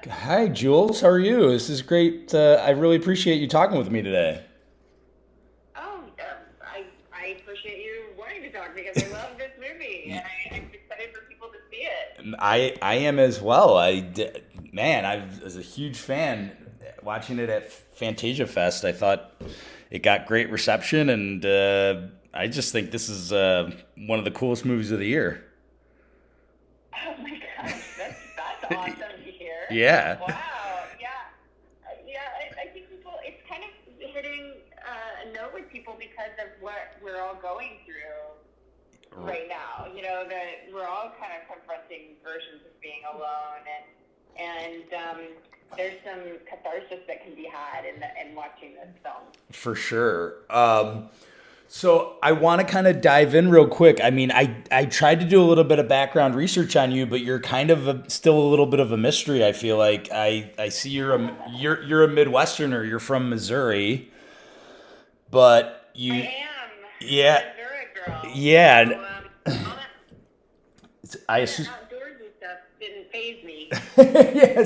Hi, Jules. How are you? This is great. I really appreciate you talking with me today. Oh, I appreciate you wanting to talk because I love this movie and I'm excited for people to see it. I am as well. Man, I was a huge fan watching it at Fantasia Fest. I thought it got great reception, and I just think this is one of the coolest movies of the year. Oh my gosh, that's awesome to hear. Yeah. Wow, yeah, yeah. I think people, it's kind of hitting a note with people because of what we're all going through right now. You know that we're all kind of confronting versions of being alone, and there's some catharsis that can be had in watching this film. For sure. So I want to kind of dive in real quick. I mean, I tried to do a little bit of background research on you, but you're kind of still a little bit of a mystery. I feel like I see you're a Midwesterner. You're from Missouri, but I you am a yeah Missouri girl, so yeah. all that I all that assume, outdoorsy stuff didn't phase me. yeah.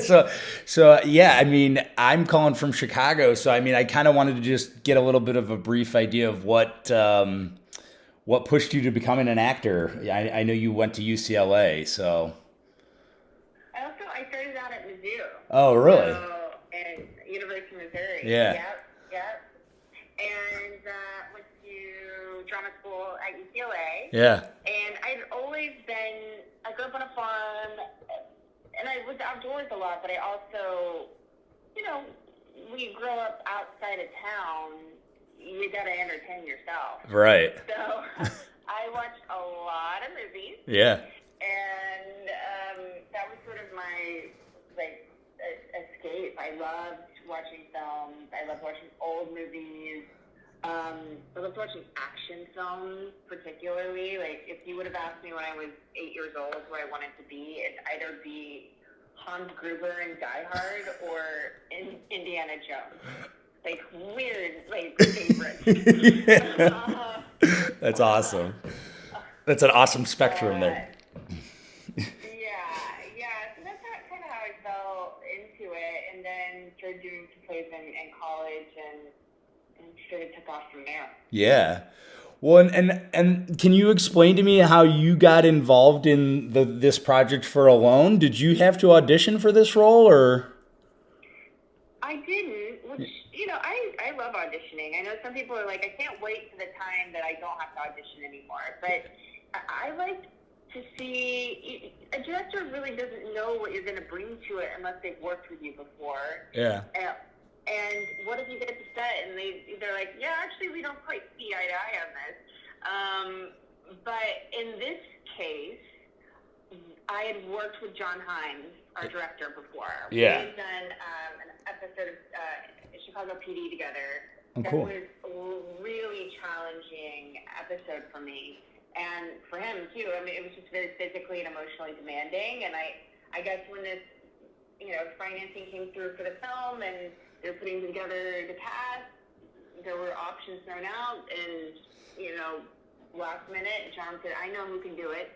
So yeah. I mean, I'm calling from Chicago, so I mean, I kind of wanted to just get a little bit of a brief idea of what pushed you to becoming an actor? I know you went to UCLA, so. I started out at Mizzou, Oh, really? so and University of Missouri. Yeah. Yep, yep. And went to drama school at UCLA. Yeah. And I grew up on a farm, and I was outdoors a lot, but I also, you know, when you grow up outside of town, you gotta entertain yourself. Right. So I watched a lot of movies, Yeah. and that was sort of my like escape. I loved watching films. I loved watching old movies. I loved watching action films, particularly. Like, if you would have asked me when I was 8 years old what I wanted to be, it'd either be Hans Gruber in Die Hard or in Indiana Jones. Like, weird, like, favorites. Yeah. That's awesome. That's an awesome spectrum there. but yeah. So that's kind of how I fell into it, and then started doing some plays in college, and sort of took off from there. Yeah. Well, and can you explain to me how you got involved in this project for Alone? Did you have to audition for this role, or? I didn't, which, I love auditioning. I know some people are like, I can't wait for the time that I don't have to audition anymore. But I like to see, a director really doesn't know what you're going to bring to it unless they've worked with you before. Yeah. And what if you get to set and they're like, yeah, actually, we don't quite see eye to eye on this. But in this case, I had worked with John Hyams, our director, before. We Yeah. had done an episode of Chicago PD together. Oh, That cool. was a really challenging episode for me, and for him too. I mean, it was just very physically and emotionally demanding. And I guess when this, financing came through for the film, and they're putting together the cast, there were options thrown out, and last minute, John said, "I know who can do it,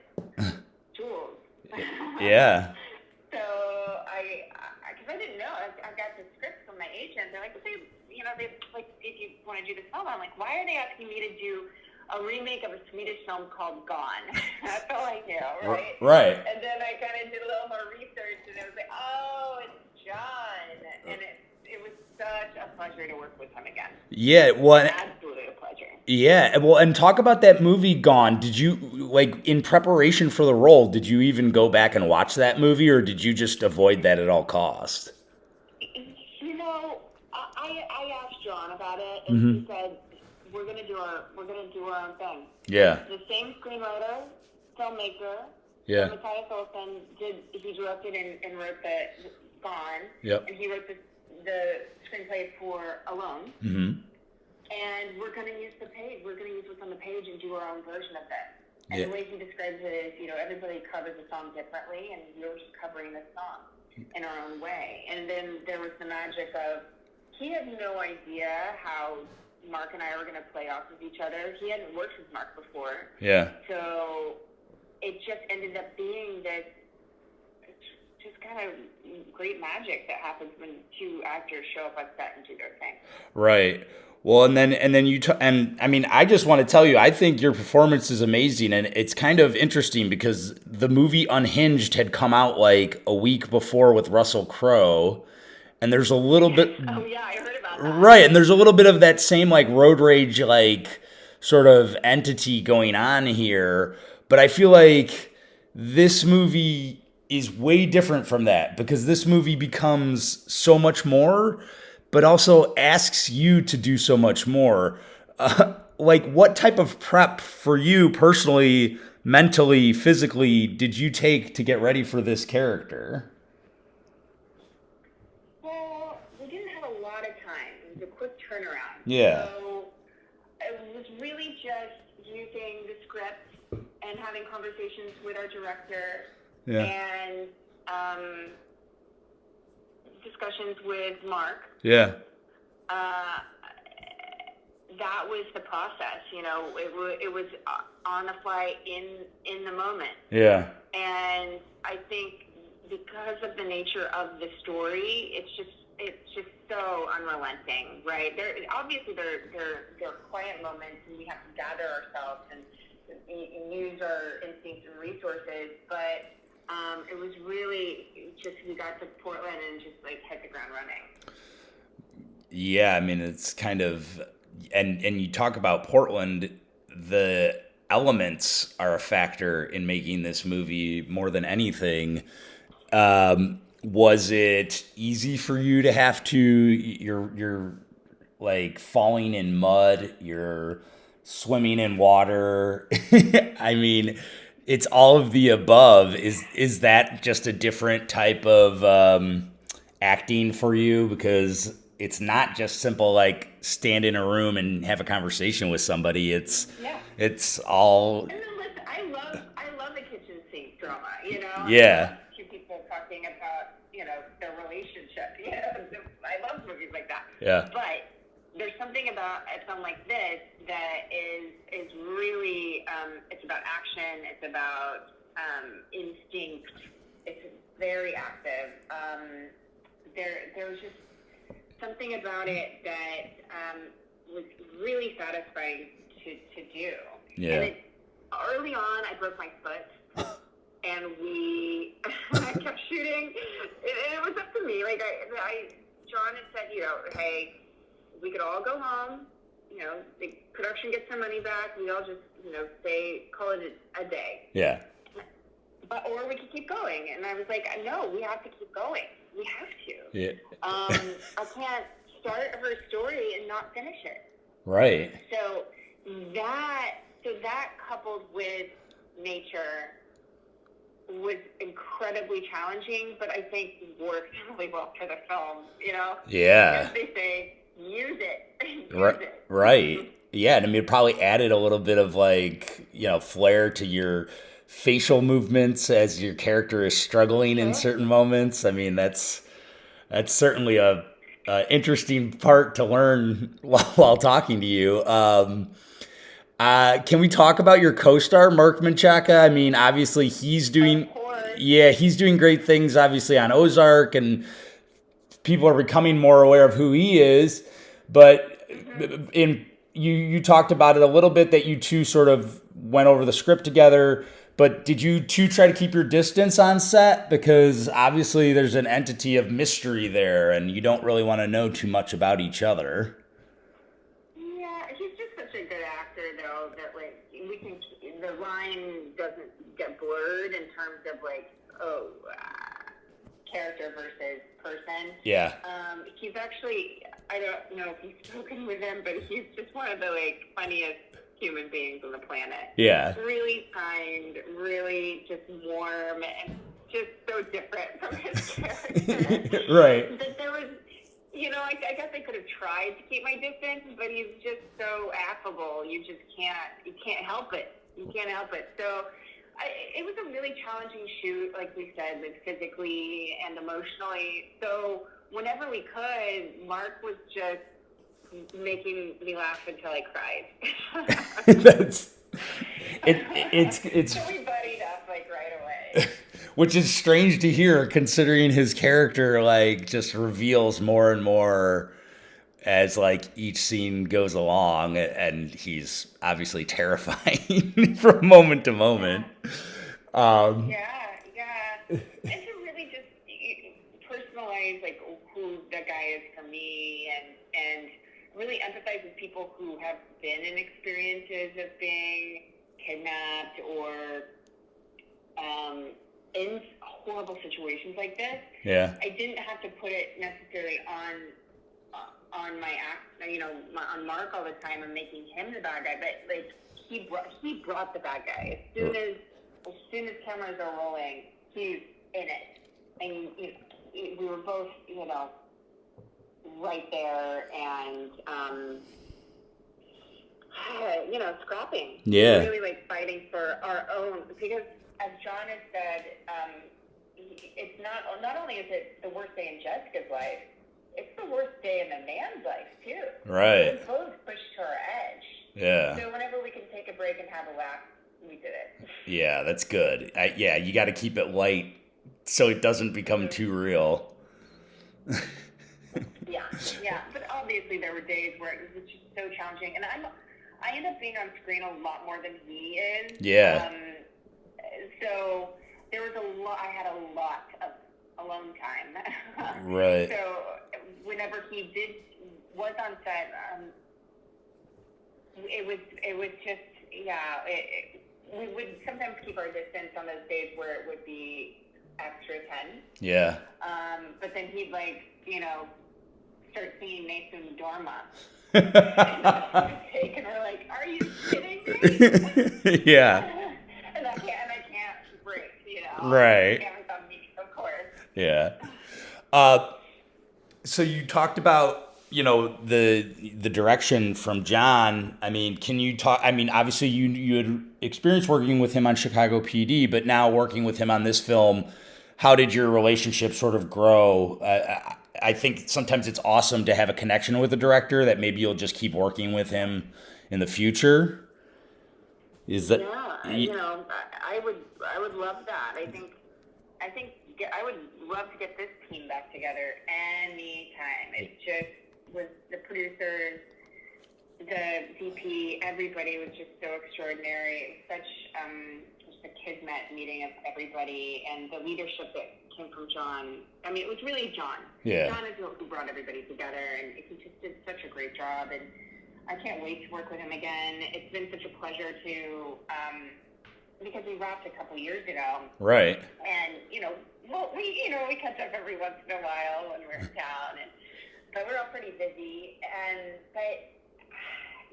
Jules." Yeah. So because I didn't know, I got the script from my agent. They're like, they like, if you want to do this film, I'm like, why are they asking me to do a remake of a Swedish film called Gone? That's all I knew, right? Right. And then I kind of did a little more research, and it was like, oh, it's John, and it was such a pleasure to work with him again. Yeah. Well, Absolutely a pleasure. yeah, well, and talk about that movie Gone. Did you like in preparation for the role, did you even go back and watch that movie or did you just avoid that at all cost? I asked John about it, and he Mhm. said we're gonna do our own thing. Yeah. The same screenwriter, filmmaker, Yeah. Matthias Olsson he directed and wrote the Gone, Yep. and he wrote the screenplay for Alone. Mhm. And we're gonna use the page. We're gonna use what's on the page and do our own version of it. And Yeah. the way he describes it is, everybody covers the song differently, and we're just covering the song in our own way. And then there was the magic of, he had no idea how Mark and I were going to play off of each other. He hadn't worked with Mark before. Yeah. So it just ended up being this just kind of great magic that happens when two actors show up on set and do their thing. Right. Well, and then and I mean, I just want to tell you, I think your performance is amazing, and it's kind of interesting because the movie Unhinged had come out like a week before with Russell Crowe, and there's a little bit. Oh yeah, I heard about that. Right, and there's a little bit of that same like road rage like sort of entity going on here, but I feel like this movie is way different from that because this movie becomes so much more, but also asks you to do so much more. Like, what type of prep for you personally, mentally, physically, did you take to get ready for this character? Well, we didn't have a lot of time. It was a quick turnaround. Yeah. So it was really just using the script and having conversations with our director and discussions with Mark. Yeah. That was the process, you know. It was on the fly in the moment. Yeah. And I think because of the nature of the story, it's just so unrelenting, right? There are quiet moments, and we have to gather ourselves and use our instincts and resources. But it was really just we got to Portland and just like hit the ground running. Yeah, I mean, it's kind of, and you talk about Portland, the elements are a factor in making this movie more than anything. Was it easy for you to have to, you're like falling in mud, you're swimming in water? I mean, it's all of the above. Is that just a different type of acting for you? Because it's not just simple like stand in a room and have a conversation with somebody. It's all. And then listen, I love a kitchen sink drama. You know. Yeah. Two people talking about their relationship. You know, I love movies like that. Yeah. But there's something about a film like this that is really it's about action. It's about instinct. It's very active. There was just something about it that was really satisfying to do. Yeah. And early on, I broke my foot, and I kept shooting. And it was up to me. Like John had said, hey, we could all go home. The production gets their money back. We all just, call it a day. Yeah. Or we could keep going. And I was like, no, we have to keep going. We have to. Yeah. I can't start her story and not finish it. Right. So that coupled with nature was incredibly challenging, but I think worked really well for the film. Yeah. As they say, use it. Right. Yeah, and I mean, it probably added a little bit of like, flair to your facial movements as your character is struggling in certain moments. I mean, that's certainly a interesting part to learn while talking to you. Can we talk about your co-star, Mark Menchaca? I mean, obviously he's doing great things, obviously on Ozark, and people are becoming more aware of who he is. But you talked about it a little bit that you two sort of went over the script together. But did you two try to keep your distance on set? Because obviously there's an entity of mystery there, and you don't really want to know too much about each other. Yeah, he's just such a good actor, though, that the line doesn't get blurred in terms of character versus person. Yeah. He's actually, I don't know if you've spoken with him, but he's just one of the funniest human beings on the planet. Yeah. Really kind, really just warm, and just so different from his character. Right. That there was, I guess I could have tried to keep my distance, but he's just so affable. You can't help it. You can't help it. So it was a really challenging shoot, like we said, physically and emotionally. So whenever we could, Mark was just making me laugh until I cried. It's So we buddied up right away. which is strange to hear considering his character like just reveals more and more as like each scene goes along, and he's obviously terrifying from moment to moment. Yeah. And to really just personalize like who the guy is for me, and really empathize with people who have been in experiences of being kidnapped or in horrible situations like this. Yeah. I didn't have to put it necessarily on my act, on Mark all the time and making him the bad guy, but like he brought the bad guy. As soon as cameras are rolling, he's in it, and we were both right there, and scrapping. Yeah. Really like fighting for our own, because as John has said, it's not only is it the worst day in Jessica's life, it's the worst day in the man's life too. Right. We're both pushed to our edge. Yeah. So whenever we can take a break and have a laugh, we did it. Yeah, that's good. You got to keep it light so it doesn't become too real. Yeah. But obviously there were days where it was just so challenging, and I end up being on screen a lot more than he is. Yeah. So there was I had a lot of alone time. Right. So whenever he was on set, it was just we would sometimes keep our distance on those days where it would be extra tense. Yeah. But then he'd start singing Nathan Dorma. And we're like, are you kidding me? Yeah. and I can't break, Right. Cameras on me, of course. Yeah. So you talked about, the direction from John. I mean, can you talk? I mean, obviously you had experience working with him on Chicago PD, but now working with him on this film, how did your relationship sort of grow? I think sometimes it's awesome to have a connection with a director that maybe you'll just keep working with him in the future. Is that? Yeah, I would love that. I think I would love to get this team back together anytime. It just was the producers, the VP, everybody was just so extraordinary. It was such just a kismet meeting of everybody, and the leadership that came from John. I mean, it was really John. Yeah. John is who brought everybody together, and he just did such a great job. And I can't wait to work with him again. It's been such a pleasure to, because we wrapped a couple years ago. Right. And, we catch up every once in a while when we're in town, but we're all pretty busy.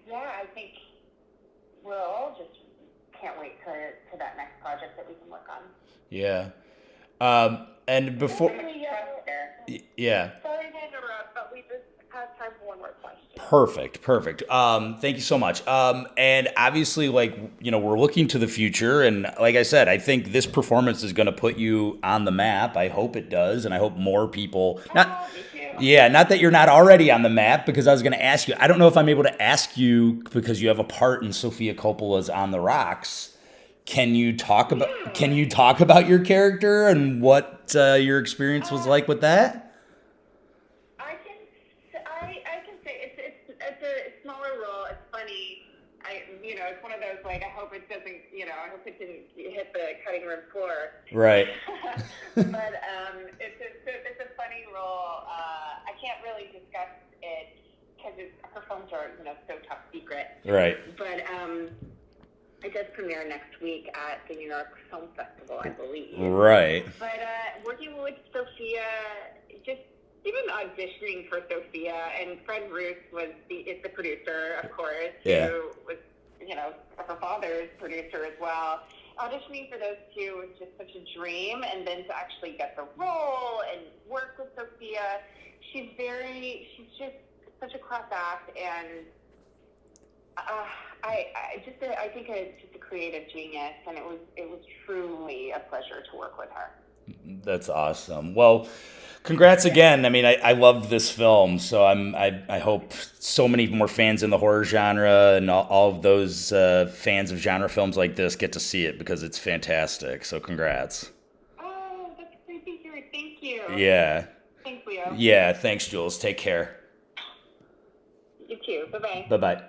But I think we're all just can't wait to that next project that we can work on. Yeah. And before. Yeah. Sorry to interrupt, but we just have time for one more question. Perfect. Thank you so much. And obviously, we're looking to the future. And like I said, I think this performance is going to put you on the map. I hope it does. And I hope more people. Not that you're not already on the map, because I was going to ask you. I don't know if I'm able to ask you because you have a part in Sofia Coppola's On the Rocks. Can you talk about your character and what your experience was like with that? I can say it's a smaller role. It's funny. It's one of those I hope it doesn't. I hope it didn't hit the cutting room floor. Right. But it's a funny role. I can't really discuss it because her films are so top secret. Right. But it does premiere next week at the New York Film Festival, I believe. Right. But working with Sofia, just even auditioning for Sofia, and Fred Roos is the producer, of course, yeah. who was, her father's producer as well. Auditioning for those two was just such a dream, and then to actually get the role and work with Sofia, she's just such a class act, and I think just a creative genius, and it was truly a pleasure to work with her. That's awesome. Well, congrats again. I mean, I loved this film, so I hope so many more fans in the horror genre and all of those fans of genre films like this get to see it, because it's fantastic. So congrats. Oh, you. Yeah. Thanks, Leo. Yeah. Thanks, Jules. Take care. You too. Bye-bye. Bye-bye.